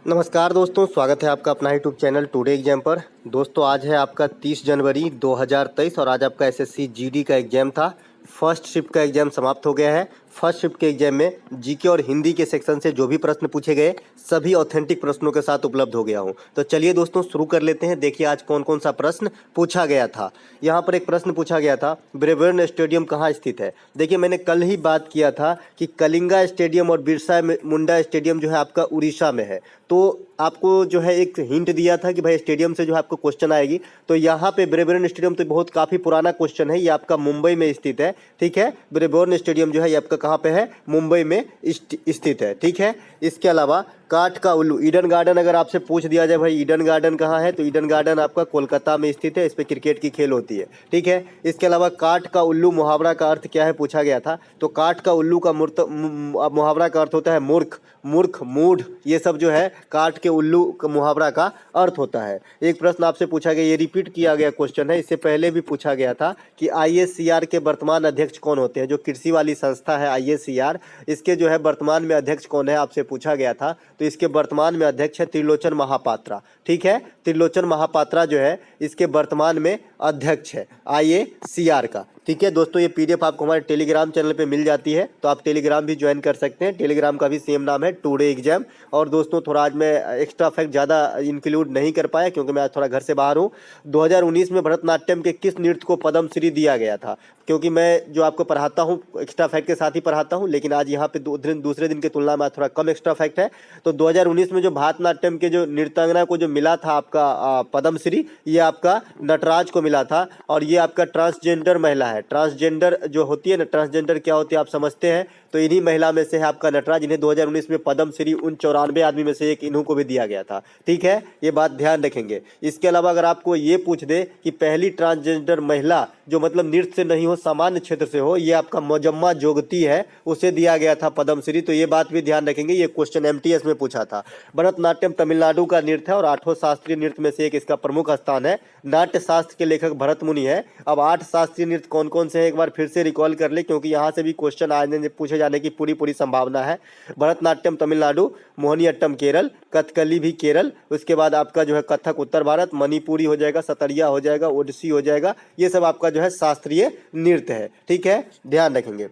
नमस्कार दोस्तों, स्वागत है आपका अपना यूट्यूब चैनल टुडे एग्जाम पर। दोस्तों आज है आपका 30 जनवरी 2023 और आज आपका एसएससी जीडी का एग्जाम था। फर्स्ट शिफ्ट का एग्जाम समाप्त हो गया है। फर्स्ट शिफ्ट के एग्जाम में जीके और हिंदी के सेक्शन से जो भी प्रश्न पूछे गए सभी ऑथेंटिक प्रश्नों के साथ उपलब्ध हो गया हूं। तो चलिए दोस्तों शुरू कर लेते हैं। देखिए आज कौन कौन सा प्रश्न पूछा गया था। यहाँ पर एक प्रश्न पूछा गया था, ब्रेबर्न स्टेडियम कहाँ स्थित है। देखिए मैंने कल ही बात किया था कि कलिंगा स्टेडियम और बिरसा मुंडा स्टेडियम जो है आपका उड़ीसा में है। तो आपको जो है एक हिंट दिया था कि भाई स्टेडियम से जो है आपको क्वेश्चन आएगी। तो यहाँ पे ब्रेबर्न स्टेडियम तो बहुत काफ़ी पुराना क्वेश्चन है, ये आपका मुंबई में स्थित है। ठीक है, ब्रेबर्न स्टेडियम जो है ये आपका कहाँ पे है, मुंबई में स्थित है। ठीक है, इसके अलावा काठ का उल्लू, ईडन गार्डन अगर आपसे पूछ दिया जाए भाई ईडन गार्डन कहाँ है, तो ईडन गार्डन आपका कोलकाता में स्थित है। इस पे क्रिकेट की खेल होती है। ठीक है, इसके अलावा काठ का उल्लू मुहावरा का अर्थ क्या है पूछा गया था। तो काठ का उल्लू का मुहावरा का अर्थ होता है मूर्ख, मूर्ख, मूढ़, ये सब जो है काठ के उल्लू का मुहावरा का अर्थ होता है। एक प्रश्न आपसे पूछा गया, ये रिपीट किया गया क्वेश्चन है, इससे पहले भी पूछा गया था कि आईएससीआर के वर्तमान अध्यक्ष कौन होते हैं। जो कृषि वाली संस्था है आईएससीआर, इसके जो है वर्तमान में अध्यक्ष कौन है आपसे पूछा गया था। तो इसके वर्तमान में अध्यक्ष है त्रिलोचन महापात्रा। ठीक है, त्रिलोचन महापात्रा जो है इसके वर्तमान में अध्यक्ष है आईएससीआर का। ठीक है दोस्तों, ये पीडीएफ आपको हमारे टेलीग्राम चैनल पे मिल जाती है, तो आप टेलीग्राम भी ज्वाइन कर सकते हैं। टेलीग्राम का भी सेम नाम है टुडे एग्जाम। और दोस्तों थोड़ा आज मैं एक्स्ट्रा फैक्ट ज़्यादा इंक्लूड नहीं कर पाया क्योंकि मैं आज थोड़ा घर से बाहर हूँ। 2019 में भरतनाट्यम के किस नृत्य को पद्म श्री दिया गया था। क्योंकि मैं जो आपको पढ़ाता हूँ एक्स्ट्रा फैक्ट के साथ ही पढ़ाता हूँ, लेकिन आज यहाँ पे दूसरे दिन की तुलना में थोड़ा कम एक्स्ट्रा फैक्ट है। तो 2019 में जो भरतनाट्यम के जो नृत्यांगना को जो मिला था आपका पद्म श्री, ये आपका नटराज को मिला था। और ये आपका ट्रांसजेंडर महिला है। ट्रांसजेंडर जो होती है ना, ट्रांसजेंडर क्या होती है आप समझते हैं, तो इन्हीं महिला में से है आपका नटराज। इन्हें 2019 में पद्म श्री उन 94 आदमी में से एक इन्हों को भी दिया गया था। ठीक है, ये बात ध्यान रखेंगे। इसके अलावा अगर आपको ये पूछ दे कि पहली ट्रांसजेंडर महिला जो मतलब नृत्य से नहीं हो सामान्य क्षेत्र से हो, ये आपका मोजम्मा जोगती है, उसे दिया गया था पद्म श्री। तो ये बात भी ध्यान रखेंगे, ये क्वेश्चन एमटीएस में पूछा था। भरतनाट्यम तमिलनाडु का नृत्य है और 8 शास्त्रीय नृत्य में से एक इसका प्रमुख स्थान है। नाट्य शास्त्र के लेखक भरत मुनि है। अब 8 शास्त्रीय नृत्य कौन कौन से हैं एक बार फिर से रिकॉल कर ले, क्योंकि यहाँ से भी क्वेश्चन आने पूछे जाने की पूरी संभावना है। भरतनाट्यम तमिलनाडु, मोहिनीअट्टम केरल, कथकली भी केरल, उसके बाद आपका जो है कथक उत्तर भारत, मणिपुरी हो जाएगा, सतरिया हो जाएगा, ओडिसी हो जाएगा। ये सब आपका जो है शास्त्रीय नृत्य है। ठीक है, ध्यान रखेंगे।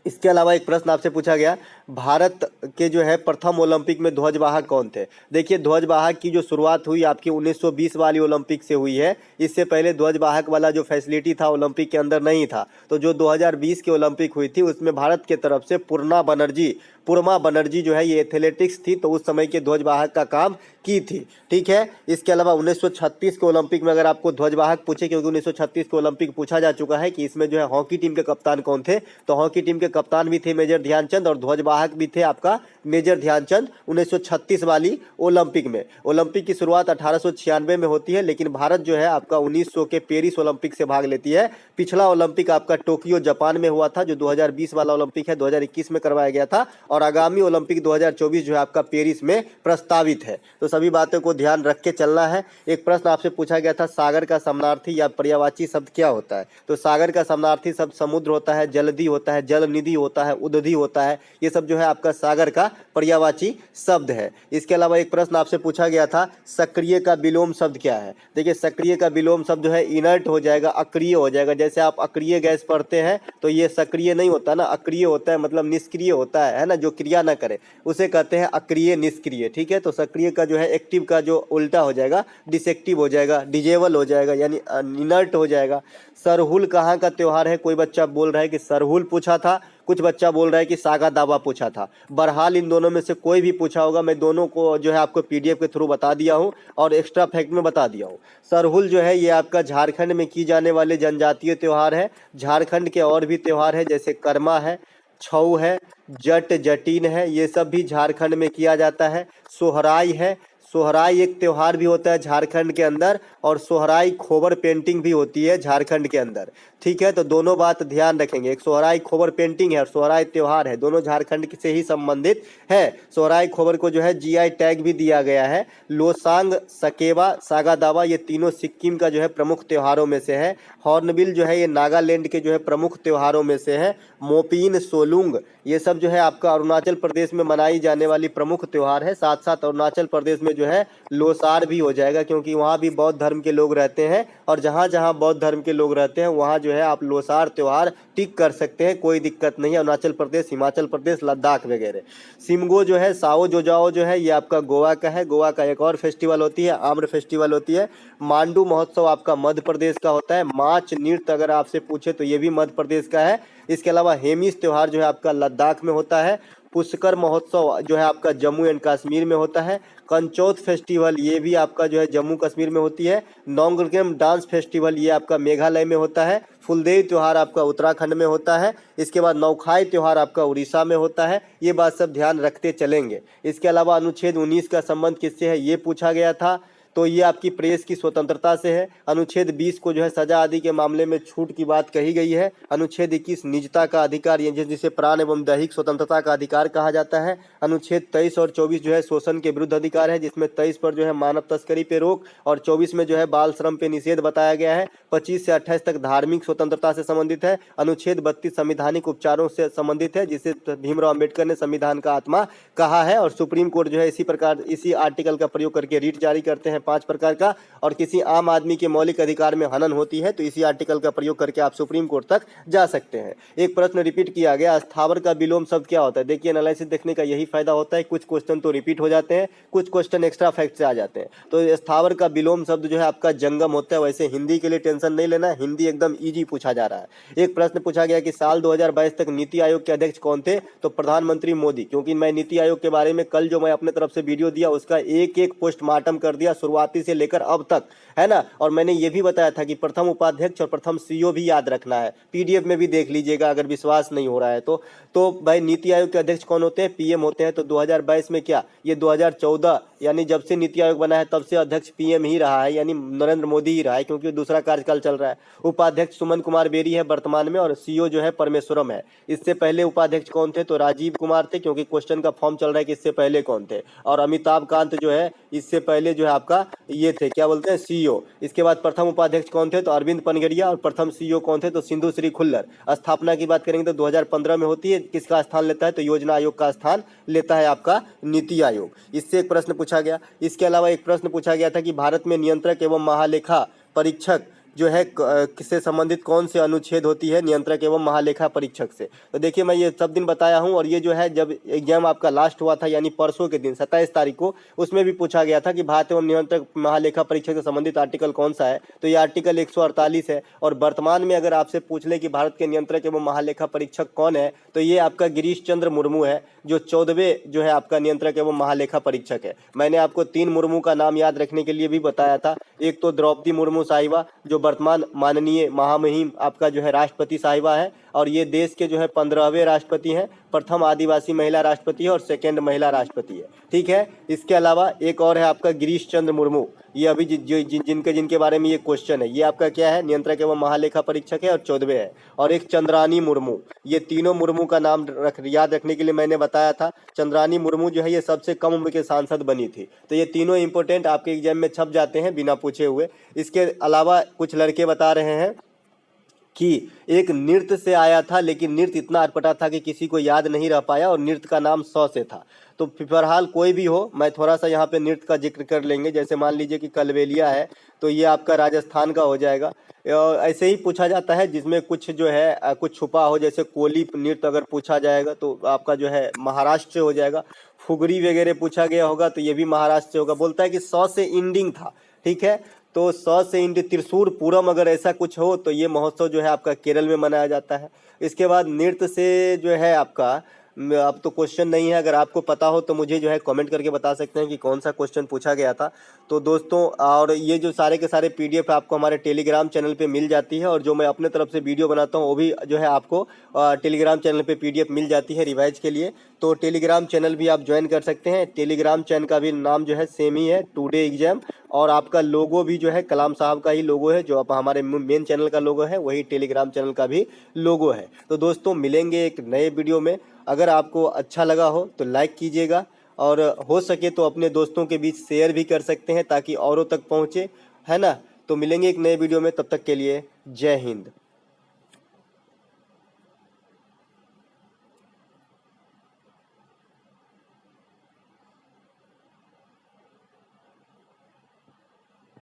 इसके अलावा एक प्रश्न आपसे पूछा गया, भारत के जो है प्रथम ओलंपिक में ध्वजवाहक कौन थे। देखिए ध्वजवाहक की जो शुरुआत हुई आपकी 1920 वाली ओलंपिक से हुई है। इससे पहले ध्वजवाहक वाला जो फैसिलिटी था ओलंपिक के अंदर नहीं था। तो जो 2020 की ओलंपिक हुई थी उसमें भारत के तरफ से पुरमा बनर्जी जो है ये एथलेटिक्स थी, तो उस समय के ध्वजवाहक का काम की थी। ठीक है, इसके अलावा 1936 के ओलंपिक में अगर आपको ध्वजवाहक पूछे, क्योंकि 1936 के ओलंपिक पूछा जा चुका है कि इसमें जो है हॉकी टीम के कप्तान कौन थे, तो हॉकी टीम के कप्तान भी थे मेजर ध्यानचंद और ध्वजवाहक भी थे आपका मेजर ध्यानचंद 1936 वाली ओलंपिक में। ओलंपिक की शुरुआत 1896 में होती है, लेकिन भारत जो है आपका 1900 के पेरिस ओलंपिक से भाग लेती है। पिछला ओलंपिक आपका टोक्यो जापान में हुआ था, जो 2020 वाला ओलंपिक है 2021 में करवाया गया था। और आगामी ओलंपिक 2024 जो है आपका पेरिस में प्रस्तावित है। तो सभी बातों को ध्यान रख के चलना है। एक प्रश्न आपसे पूछा गया था, सागर का समानार्थी या पर्यायवाची शब्द क्या होता है। तो सागर का समानार्थी शब्द समुद्र होता है, जलधि होता है, जल निधि होता है, उदधि होता है। ये सब जो है आपका सागर का पर्यायवाची शब्द है। इसके अलावा एक प्रश्न आपसे पूछा गया था, सक्रिय का विलोम शब्द क्या है। देखिए सक्रिय का विलोम शब्द जो है इनर्ट हो जाएगा, अक्रिय हो जाएगा। जैसे आप अक्रिय गैस पढ़ते हैं तो ये सक्रिय नहीं होता ना, अक्रिय होता है, मतलब निष्क्रिय होता है ना, जो क्रिया ना करे उसे कहते हैं अक्रिय निष्क्रिय। ठीक है, तो सक्रिय का जो है एक्टिव का जो उल्टा हो जाएगा डिसएक्टिव हो जाएगा, डिजेबल हो जाएगा, यानी इनर्ट हो जाएगा। सरहुल कहाँ का त्योहार है। कोई बच्चा बोल रहा है कि सरहुल पूछा था, कुछ बच्चा बोल रहा है कि सागा दावा पूछा था। बहरहाल इन दोनों में से कोई भी पूछा होगा, मैं दोनों को जो है आपको पीडीएफ के थ्रू बता दिया हूँ और एक्स्ट्रा फैक्ट में बता दिया हूँ। सरहुल जो है ये आपका झारखंड में की जाने वाले जनजातीय त्यौहार है। झारखंड के और भी त्यौहार है, जैसे कर्मा है, छऊ है, जट जटिन है, ये सब भी झारखंड में किया जाता है। सोहराई है, सोहराई एक त्यौहार भी होता है झारखंड के अंदर, और सोहराई खोबर पेंटिंग भी होती है झारखंड के अंदर। ठीक है, तो दोनों बात ध्यान रखेंगे। एक सोहराई खोबर पेंटिंग है और सोहराई त्यौहार है, दोनों झारखंड से ही संबंधित है। सोहराई खोबर को जो है जीआई टैग भी दिया गया है। लोसांग, सकेवा, सागा दावा ये तीनों सिक्किम का जो है प्रमुख त्योहारों में से है। हॉर्नबिल जो है ये नागालैंड के जो है प्रमुख त्योहारों में से है। मोपीन, सोलुंग, ये सब जो है आपका अरुणाचल प्रदेश में मनाई जाने वाली प्रमुख त्यौहार है। साथ साथ अरुणाचल प्रदेश में जो है लोसार भी हो जाएगा, क्योंकि वहाँ भी बौद्ध धर्म के लोग रहते हैं, और जहाँ जहाँ बौद्ध धर्म के लोग रहते हैं वहाँ जो है आप लोसार त्यौहार टिक कर सकते हैं, कोई दिक्कत नहीं है। अरुणाचल प्रदेश, हिमाचल प्रदेश, लद्दाख वगैरह। सिमगो जो है, साओ जोजाओ जो है, ये आपका गोवा का है। गोवा का एक और फेस्टिवल होती है, आम्र फेस्टिवल होती है। मांडू महोत्सव आपका मध्य प्रदेश का होता है। माच नृत्य अगर आपसे पूछे तो ये भी मध्य प्रदेश का है। इसके अलावा हेमिस त्यौहार जो है आपका लद्दाख में होता है। पुष्कर महोत्सव जो है आपका जम्मू एंड कश्मीर में होता है। कंचौथ फेस्टिवल ये भी आपका जो है जम्मू कश्मीर में होती है। नोंगलकेम डांस फेस्टिवल ये आपका मेघालय में होता है। फुलदेव त्यौहार आपका उत्तराखंड में होता है। इसके बाद नौखाई त्यौहार आपका उड़ीसा में होता है। ये बात सब ध्यान रखते चलेंगे। इसके अलावा अनुच्छेद 19 का संबंध किससे है ये पूछा गया था, तो ये आपकी प्रेस की स्वतंत्रता से है। अनुच्छेद 20 को जो है सजा आदि के मामले में छूट की बात कही गई है। अनुच्छेद 21 निजता का अधिकार, जिसे प्राण एवं दैहिक स्वतंत्रता का अधिकार कहा जाता है। अनुच्छेद 23 और 24 जो है शोषण के विरुद्ध अधिकार है, जिसमें 23 पर जो है मानव तस्करी पे रोक और 24 में जो है बाल श्रम पे निषेध बताया गया है। 25 से 28 तक धार्मिक स्वतंत्रता से संबंधित है। अनुच्छेद 32 संवैधानिक उपचारों से संबंधित है, जिसे भीमराव अम्बेडकर ने संविधान का आत्मा कहा है। और सुप्रीम कोर्ट जो है इसी आर्टिकल का प्रयोग करके रीट जारी करते हैं 5 प्रकार का। और किसी आम आदमी के मौलिक अधिकार में हनन होती है तो इसी आर्टिकल का प्रयोग करके आप सुप्रीम कोर्ट तक जा सकते हैं। एक प्रश्न रिपीट किया गया, स्थावर का विलोम शब्द क्या होता है? देखिए, एनालिसिस देखने का यही फायदा होता है, कुछ क्वेश्चन तो रिपीट हो जाते हैं, कुछ क्वेश्चन एक्स्ट्रा फैक्ट से आ जाते हैं। तो स्थावर का विलोम शब्द जो है आपका जंगम होता है। वैसे हिंदी के लिए टेंशन नहीं लेना, हिंदी एकदम ईजी पूछा जा रहा है। एक प्रश्न पूछा गया कि साल 2022 तक नीति आयोग के अध्यक्ष कौन थे? तो प्रधानमंत्री मोदी। क्योंकि मैं नीति आयोग के बारे में कल जो मैं अपने तरफ से वीडियो दिया उसका एक एक पोस्टमार्टम कर दिया, शुरुआती से लेकर अब तक, है ना। और मैंने ये भी बताया था कि प्रथम उपाध्यक्ष और प्रथम सीईओ भी याद रखना है। पीडीएफ में भी देख लीजिएगा अगर विश्वास नहीं हो रहा है तो भाई नीति आयोग के अध्यक्ष कौन होते हैं? पीएम होते हैं। तो 2022 में क्या, ये 2014 यानी जब से नीति आयोग बना है तब से अध्यक्ष पीएम ही रहा है, यानी नरेंद्र मोदी ही रहा है, क्योंकि दूसरा कार्यकाल चल रहा है। उपाध्यक्ष सुमन कुमार बेरी है वर्तमान में, और सीईओ जो है परमेश्वरम है। इससे पहले उपाध्यक्ष कौन थे? तो राजीव कुमार थे, क्योंकि क्वेश्चन का फॉर्म चल रहा है कि इससे पहले कौन थे। और अमिताभ कांत जो है इससे पहले जो है आपका ये थे, क्या बोलते हैं, सीईओ। इसके बाद प्रथम उपाध्यक्ष कौन थे? तो अरविंद पनगड़िया। और प्रथम सीईओ कौन थे? तो सिंधु श्री खुल्लर। स्थापना की बात करेंगे तो 2015 में होती है। किसका स्थान लेता है? तो योजना आयोग का स्थान लेता है आपका नीति आयोग। इससे एक प्रश्न पूछा गया। इसके अलावा एक प्रश्न पूछा गया था कि भारत में नियंत्रक एवं महालेखा परीक्षक जो है किससे संबंधित कौन से अनुच्छेद होती है? नियंत्रक एवं महालेखा परीक्षक से। तो देखिए, मैं ये सब दिन बताया हूँ, और ये जो है जब एग्जाम आपका लास्ट हुआ था यानी परसों के दिन 27 तारीख को, उसमें भी पूछा गया था कि भारत एवं नियंत्रक महालेखा परीक्षक से संबंधित आर्टिकल कौन सा है? तो ये आर्टिकल 148 है। और वर्तमान में अगर आपसे पूछ ले कि भारत के नियंत्रक एवं महालेखा परीक्षक कौन है, तो ये आपका गिरीश चंद्र मुर्मू है, जो 14वें जो है आपका नियंत्रक एवं महालेखा परीक्षक है। मैंने आपको 3 मुर्मू का नाम याद रखने के लिए भी बताया था। एक तो द्रौपदी मुर्मू साहिबा, जो वर्तमान माननीय महामहिम आपका जो है राष्ट्रपति साहिबा है, और ये देश के जो है 15वें राष्ट्रपति हैं। प्रथम आदिवासी महिला राष्ट्रपति है और सेकंड महिला राष्ट्रपति है, ठीक है। इसके अलावा एक और है आपका गिरीश चंद्र मुर्मू, ये अभी जिनके बारे में ये क्वेश्चन है, ये आपका क्या है? नियंत्रक एवं महालेखा परीक्षक है और 14वें है। और एक चंद्रानी मुर्मू, ये तीनों मुर्मू का नाम याद रखने के लिए मैंने बताया था। चंद्रानी मुर्मू जो है ये सबसे कम उम्र के सांसद बनी थी। तो ये तीनों इंपॉर्टेंट आपके एग्जाम में छप जाते हैं बिना पूछे हुए। इसके अलावा कुछ लड़के बता रहे हैं कि एक नृत्य से आया था, लेकिन नृत्य इतना अटपटा था कि किसी को याद नहीं रह पाया, और नृत्य का नाम 100 से था। तो फिलहाल कोई भी हो, मैं थोड़ा सा यहाँ पे नृत्य का जिक्र कर लेंगे। जैसे मान लीजिए कि कलबेलिया है, तो ये आपका राजस्थान का हो जाएगा। ऐसे ही पूछा जाता है जिसमें कुछ जो है कुछ छुपा हो, जैसे कोली नृत्य अगर पूछा जाएगा तो आपका जो है महाराष्ट्र से हो जाएगा। फुगड़ी वगैरह पूछा गया होगा तो ये भी महाराष्ट्र से होगा। बोलता है कि 100 से इंडिंग था, ठीक है। तो 100 से इंड त्रिशूर पूरम अगर ऐसा कुछ हो तो ये महोत्सव जो है आपका केरल में मनाया जाता है। इसके बाद नृत्य से जो है आपका अब तो क्वेश्चन नहीं है, अगर आपको पता हो तो मुझे जो है कमेंट करके बता सकते हैं कि कौन सा क्वेश्चन पूछा गया था। तो दोस्तों, और ये जो सारे के सारे पीडीएफ आपको हमारे टेलीग्राम चैनल पे मिल जाती है, और जो मैं अपने तरफ से वीडियो बनाता हूँ वो भी जो है आपको टेलीग्राम चैनल पे पीडीएफ मिल जाती है रिवाइज के लिए। तो टेलीग्राम चैनल भी आप ज्वाइन कर सकते हैं। टेलीग्राम चैनल का भी नाम जो है सेम ही है, टुडे एग्जाम, और आपका लोगो भी जो है कलाम साहब का ही लोगो है, जो आप हमारे मेन चैनल का लोगो है वही टेलीग्राम चैनल का भी लोगो है। तो दोस्तों, मिलेंगे एक नए वीडियो में। अगर आपको अच्छा लगा हो तो लाइक कीजिएगा, और हो सके तो अपने दोस्तों के बीच शेयर भी कर सकते हैं ताकि औरों तक पहुँचे, है ना। तो मिलेंगे एक नए वीडियो में, तब तक के लिए जय हिंद।